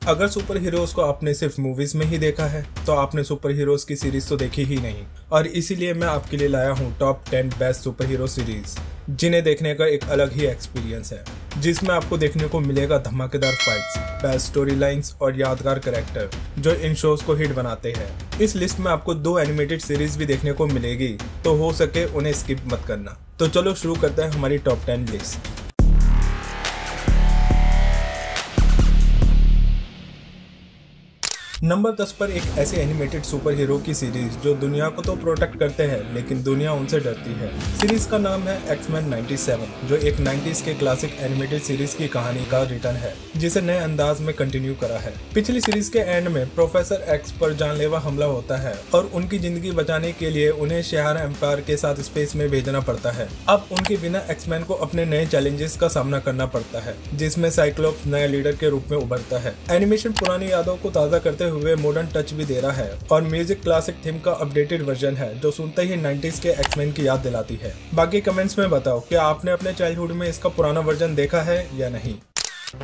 अगर super heroes को आपने सिर्फ मूवीज में ही देखा है तो आपने सुपर हीरोज की सीरीज तो देखी ही नहीं, और इसीलिए मैं आपके लिए लाया हूँ top 10 best super hero series जिन्हें देखने का एक अलग ही एक्सपीरियंस है, जिसमें आपको देखने को मिलेगा धमाकेदार फाइट्स, बेस्ट स्टोरी लाइन्स और यादगार कैरेक्टर जो इन शोज को हिट बनाते हैं। इस लिस्ट में आपको 2 एनिमेटेड सीरीज भी देखने को मिलेगी, तो हो सके उन्हें स्किप मत करना। तो चलो शुरू करते हैं हमारी टॉप 10 लिस्ट। नंबर 10 पर एक ऐसे एनिमेटेड सुपर हीरो की सीरीज जो दुनिया को तो प्रोटेक्ट करते हैं लेकिन दुनिया उनसे डरती है। सीरीज का नाम है एक्स-मैन 97, जो एक 90s के क्लासिक एनिमेटेड सीरीज की कहानी का रिटर्न है जिसे नए अंदाज में कंटिन्यू करा है। पिछली सीरीज के एंड में प्रोफेसर एक्स पर जानलेवा हमला होता है और उनकी जिंदगी बचाने के लिए उन्हें शहर एम्पायर के साथ स्पेस में भेजना पड़ता है। अब उनके बिना एक्स-मैन को अपने नए चैलेंजेस का सामना करना पड़ता है, जिसमें साइक्लोप्स नए लीडर के रूप में उभरता है। एनिमेशन पुरानी यादों को ताज़ा करते हुए मॉडर्न टच भी दे रहा है और म्यूजिक क्लासिक थीम का अपडेटेड वर्जन है जो सुनते ही 90s के एक्स-मैन की याद दिलाती है। बाकी कमेंट्स में बताओ कि आपने अपने चाइल्डहुड में इसका पुराना वर्जन देखा है या नहीं।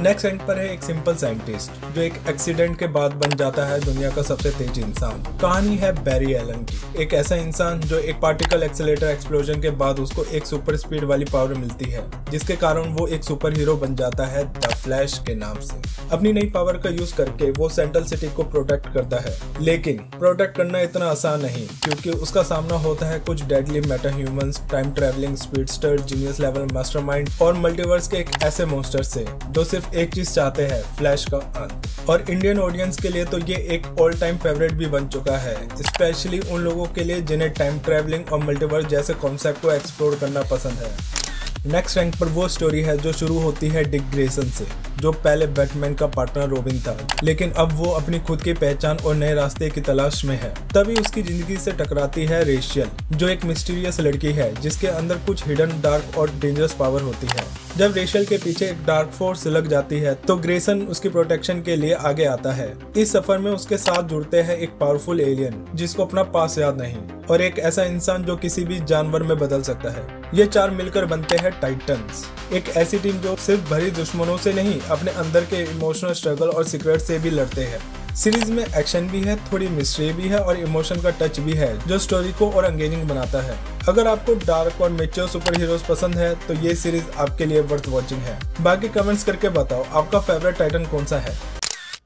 नेक्स्ट रैंक पर है एक सिंपल साइंटिस्ट जो एक एक्सीडेंट के बाद बन जाता है दुनिया का सबसे तेज इंसान। कहानी है बैरी एलन की, एक ऐसा इंसान जो एक पार्टिकल एक्सेलेरेटर एक्सप्लोजन के बाद उसको एक सुपर स्पीड वाली पावर मिलती है, जिसके कारण वो एक सुपर हीरो बन जाता है द फ्लैश के नाम से। अपनी नई पावर का यूज करके वो सेंट्रल सिटी को प्रोटेक्ट करता है, लेकिन प्रोटेक्ट करना इतना आसान नहीं क्योंकि उसका सामना होता है कुछ deadly Meta humans, time travelling speedster, genius level mastermind और मल्टीवर्स के एक ऐसे मॉन्स्टर से जो सिर्फ एक चीज चाहते हैं, फ्लैश का अंत। और इंडियन ऑडियंस के लिए तो ये एक ऑल टाइम फेवरेट भी बन चुका है, स्पेशली उन लोगों के लिए जिन्हें टाइम ट्रेवलिंग और मल्टीवर्स जैसे कॉन्सेप्ट को एक्सप्लोर करना पसंद है। नेक्स्ट रैंक पर वो स्टोरी है जो शुरू होती है डिक ग्रेसन से, जो पहले बैटमैन का पार्टनर रॉबिन था, लेकिन अब वो अपनी खुद की पहचान और नए रास्ते की तलाश में है। तभी उसकी जिंदगी से टकराती है रेशियल, जो एक मिस्टीरियस लड़की है जिसके अंदर कुछ हिडन डार्क और डेंजरस पावर होती है। जब रेशियल के पीछे एक डार्क फोर्स लग जाती है तो ग्रेसन उसकी प्रोटेक्शन के लिए आगे आता है। इस सफर में उसके साथ जुड़ते हैं एक पावरफुल एलियन जिसको अपना पास याद नहीं, और एक ऐसा इंसान जो किसी भी जानवर में बदल सकता है। ये 4 मिलकर बनते हैं टाइटन्स, एक ऐसी टीम जो सिर्फ भरी दुश्मनों से नहीं, अपने अंदर के इमोशनल स्ट्रगल और सीक्रेट से भी लड़ते हैं। सीरीज में एक्शन भी है, थोड़ी मिस्ट्री भी है और इमोशन का टच भी है जो स्टोरी को और एंगेजिंग बनाता है। अगर आपको डार्क और मैच्योर सुपर हीरोज पसंद है तो ये सीरीज आपके लिए वर्थ वॉचिंग है। बाकी कमेंट्स करके बताओ आपका फेवरेट टाइटन कौन सा है।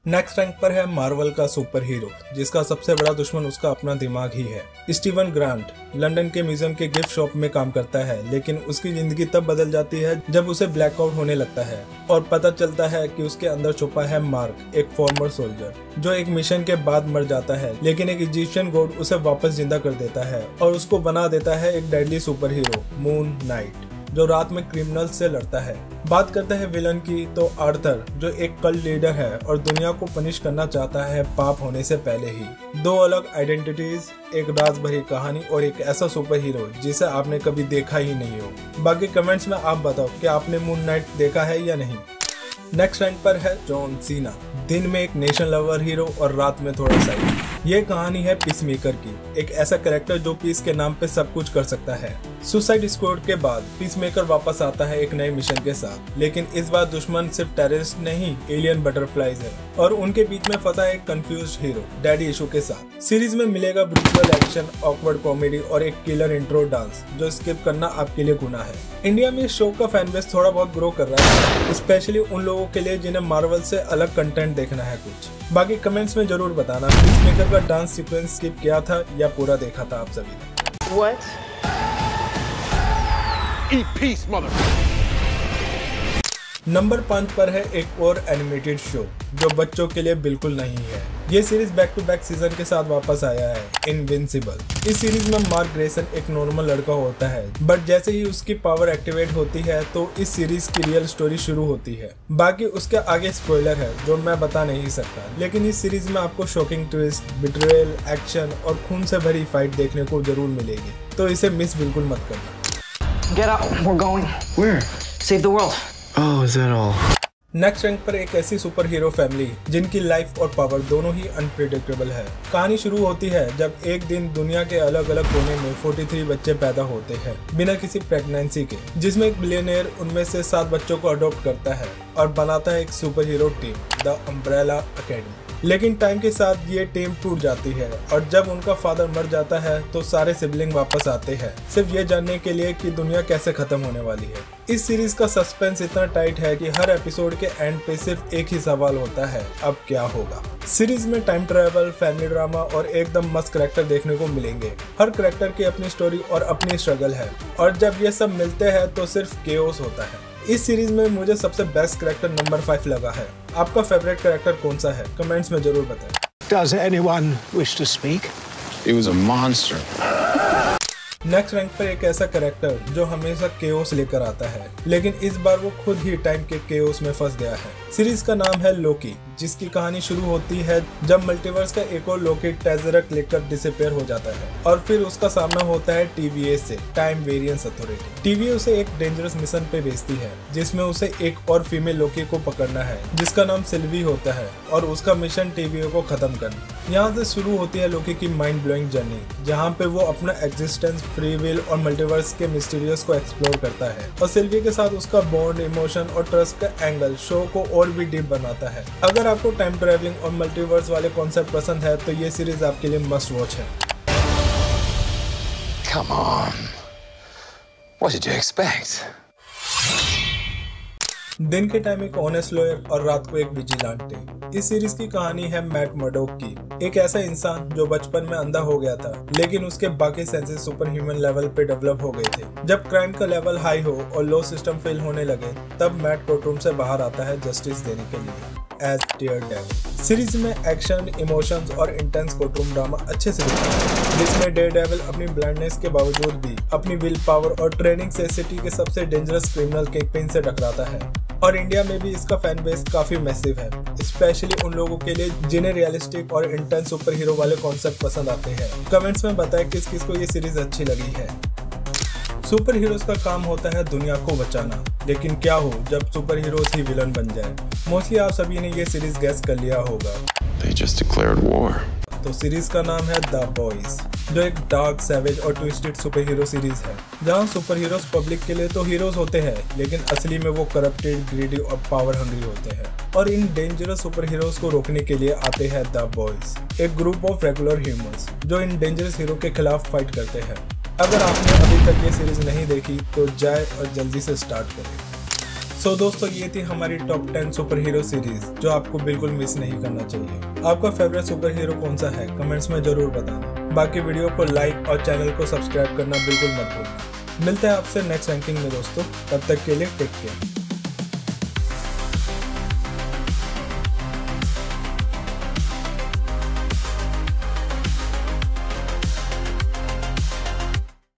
नेक्स्ट रैंक पर है मार्वल का सुपर हीरो जिसका सबसे बड़ा दुश्मन उसका अपना दिमाग ही है। स्टीवन ग्रांट लंदन के म्यूजियम के गिफ्ट शॉप में काम करता है, लेकिन उसकी जिंदगी तब बदल जाती है जब उसे ब्लैकआउट होने लगता है और पता चलता है कि उसके अंदर छुपा है मार्क, एक फॉर्मर सोल्जर जो एक मिशन के बाद मर जाता है, लेकिन एक इजिप्शियन गॉड उसे वापस जिंदा कर देता है और उसको बना देता है एक deadly super hero moon night, जो रात में क्रिमिनल्स से लड़ता है। बात करते हैं विलन की तो आर्थर, जो एक कल्ट लीडर है और दुनिया को पनिश करना चाहता है पाप होने से पहले ही। 2 अलग आइडेंटिटीज, एक राज भरी कहानी और एक ऐसा सुपर हीरो जिसे आपने कभी देखा ही नहीं हो। बाकी कमेंट्स में आप बताओ कि आपने मून नाइट देखा है या नहीं। नेक्स्ट रैंक पर है जॉन सीना, दिन में एक नेशन लवर हीरो और रात में थोड़ा साइड। ये कहानी है पीसमेकर की, एक ऐसा कैरेक्टर जो पीस के नाम पे सब कुछ कर सकता है। सुसाइड स्क्वाड के बाद पीसमेकर वापस आता है एक नए मिशन के साथ, लेकिन इस बार दुश्मन सिर्फ टेररिस्ट नहीं, एलियन बटरफ्लाईज है और उनके बीच में फंसा एक कंफ्यूज्ड हीरो डैडी इशू के साथ। सीरीज में मिलेगा ब्रूटल एक्शन, ऑकवर्ड कॉमेडी और एक किलर इंट्रो डांस जो स्किप करना आपके लिए गुनाह है। इंडिया में इस शो का फैन बेस थोड़ा बहुत ग्रो कर रहा है, स्पेशली उन लोगों के लिए जिन्हें मार्वल से अलग कंटेंट देखना है कुछ। बाकी कमेंट्स में जरूर बताना पीसमेकर का डांस सीक्वेंस स्किप किया था या पूरा देखा था आप सभी ने। What? Eat peace, mother. Number 5 पर है एक और एनिमेटेड शो जो बच्चों के लिए बिल्कुल नहीं है। ये series back to back season के साथ वापस आया है, इनविंसिबल। इस सीरीज में मार्क ग्रेसन एक नॉर्मल लड़का होता है, बट जैसे ही उसकी पावर एक्टिवेट होती है तो इस सीरीज की रियल स्टोरी शुरू होती है। बाकी उसके आगे स्पॉइलर है जो मैं बता नहीं सकता, लेकिन इस सीरीज में आपको शॉकिंग ट्विस्ट, बिट्रेयल, एक्शन और खून से भरी फाइट देखने को जरूर मिलेगी, तो इसे मिस बिल्कुल मत करना। Get out. We're going. Where? Save the world. Oh, is that all? Next rank पर एक ऐसी सुपर हीरो फैमिली जिनकी लाइफ और पावर दोनों ही अनप्रिडिक्टेबल है। कहानी शुरू होती है जब एक दिन दुनिया के अलग अलग कोने में 43 बच्चे पैदा होते हैं बिना किसी प्रेगनेंसी के, जिसमें एक बिलियनियर उनमें से 7 बच्चों को अडॉप्ट करता है और बनाता है एक super hero team, the umbrella academy. लेकिन टाइम के साथ ये टीम टूट जाती है और जब उनका फादर मर जाता है तो सारे सिबलिंग वापस आते हैं, सिर्फ ये जानने के लिए कि दुनिया कैसे खत्म होने वाली है। इस सीरीज का सस्पेंस इतना टाइट है कि हर एपिसोड के एंड पे सिर्फ एक ही सवाल होता है, अब क्या होगा। सीरीज में टाइम ट्रैवल, फैमिली ड्रामा और एकदम मस्त कैरेक्टर देखने को मिलेंगे। हर कैरेक्टर की अपनी स्टोरी और अपनी स्ट्रगल है और जब ये सब मिलते हैं तो सिर्फ केओस होता है। इस सीरीज में मुझे सबसे बेस्ट कैरेक्टर नंबर 5 लगा है। आपका फेवरेट कैरेक्टर कौन सा है? कमेंट्स में जरूर बताएं। Does anyone wish to speak? He was a monster. Next rank पर एक ऐसा कैरेक्टर जो हमेशा केओस लेकर आता है, लेकिन इस बार वो खुद ही टाइम के केओस में फंस गया है। सीरीज का नाम है लोकी, जिसकी कहानी शुरू होती है जब मल्टीवर्स का एक और लोकी टेज़रक्ट लेकर डिसअपीयर हो जाता है और फिर उसका सामना होता है TVA से, टाइम वेरिएंस अथॉरिटी। TVA उसे एक डेंजरस मिशन पे भेजती है जिसमें उसे एक और फीमेल लोकी को पकड़ना है जिसका नाम सिल्वी होता है और उसका मिशन TVA को खत्म करना। यहाँ से शुरू होती है लोकी की माइंड ब्लोइंग जर्नी, जहाँ पे वो अपना एग्जिस्टेंस, फ्री विल और मल्टीवर्स के मिस्टीरियस को एक्सप्लोर करता है और सिल्वी के साथ उसका बॉन्ड, इमोशन और ट्रस्ट का एंगल शो को और भी डीप बनाता है। अगर आपको टाइम ट्रैवलिंग और मल्टीवर्स वाले कॉन्सेप्ट पसंद है तो ये सीरीज आपके लिए मस्ट वॉच है। Come on. What did you expect? दिन के टाइम एक ऑनेस्ट लॉयर और रात को एक विजिलेंटे। इस सीरीज की कहानी है मैट मर्डॉक की, एक ऐसा इंसान जो बचपन में अंधा हो गया था लेकिन उसके बाकी सेंसेस सुपर ह्यूमन लेवल पे डेवलप हो गए थे। जब क्राइम का लेवल हाई हो और लॉ सिस्टम फेल होने लगे तब मैट कोर्टरूम से बाहर आता है जस्टिस देने के लिए एज डेयरडेविल। सीरीज में एक्शन, इमोशंस और इंटेंस कोर्टरूम ड्रामा अच्छे से दिखता है, जिसमें डेयरडेविल अपनी ब्लाइंडनेस के बावजूद भी अपनी विल पावर और ट्रेनिंग से सिटी के सबसे डेंजरस क्रिमिनल किंगपिन से टकराता है। और इंडिया में भी इसका फैन बेस काफी मैसिव है, स्पेशली उन लोगों के लिए जिन्हें रियलिस्टिक और इंटेंस सुपर हीरो वाले कॉन्सेप्ट पसंद आते हैं। कमेंट्स में बताएं किस किस को ये सीरीज अच्छी लगी है। सुपर हीरोज का काम होता है दुनिया को बचाना, लेकिन क्या हो जब सुपर हीरोज ही विलन बन जाए। मोस्टली आप सभी ने ये सीरीज गैस कर लिया होगा। They just declared war. तो सीरीज का नाम है द बॉयज, जो एक डार्क, सैवेज और ट्विस्टेड सुपर हीरो सीरीज है, जहां सुपर हीरोज पब्लिक के लिए तो हीरोज होते हैं लेकिन असली में वो करप्टेड, ग्रीडी और पावर हंग्री होते हैं। और इन डेंजरस सुपर हीरोज को रोकने के लिए आते हैं द बॉयज, एक ग्रुप ऑफ रेगुलर ह्यूमंस जो इन डेंजरस हीरो के खिलाफ फाइट करते हैं। अगर आपने अभी तक ये सीरीज नहीं देखी तो जाए और जल्दी से स्टार्ट करें। सो दोस्तों, ये थी हमारी टॉप 10 सुपर हीरो सीरीज जो आपको बिल्कुल मिस नहीं करना चाहिए। आपका फेवरेट सुपर हीरो कौन सा है? कमेंट्स में जरूर बताना। बाकी वीडियो को लाइक और चैनल को सब्सक्राइब करना बिल्कुल मत भूलना। मिलते हैं आपसे नेक्स्ट रैंकिंग में दोस्तों, तब तक के लिए टेक केयर।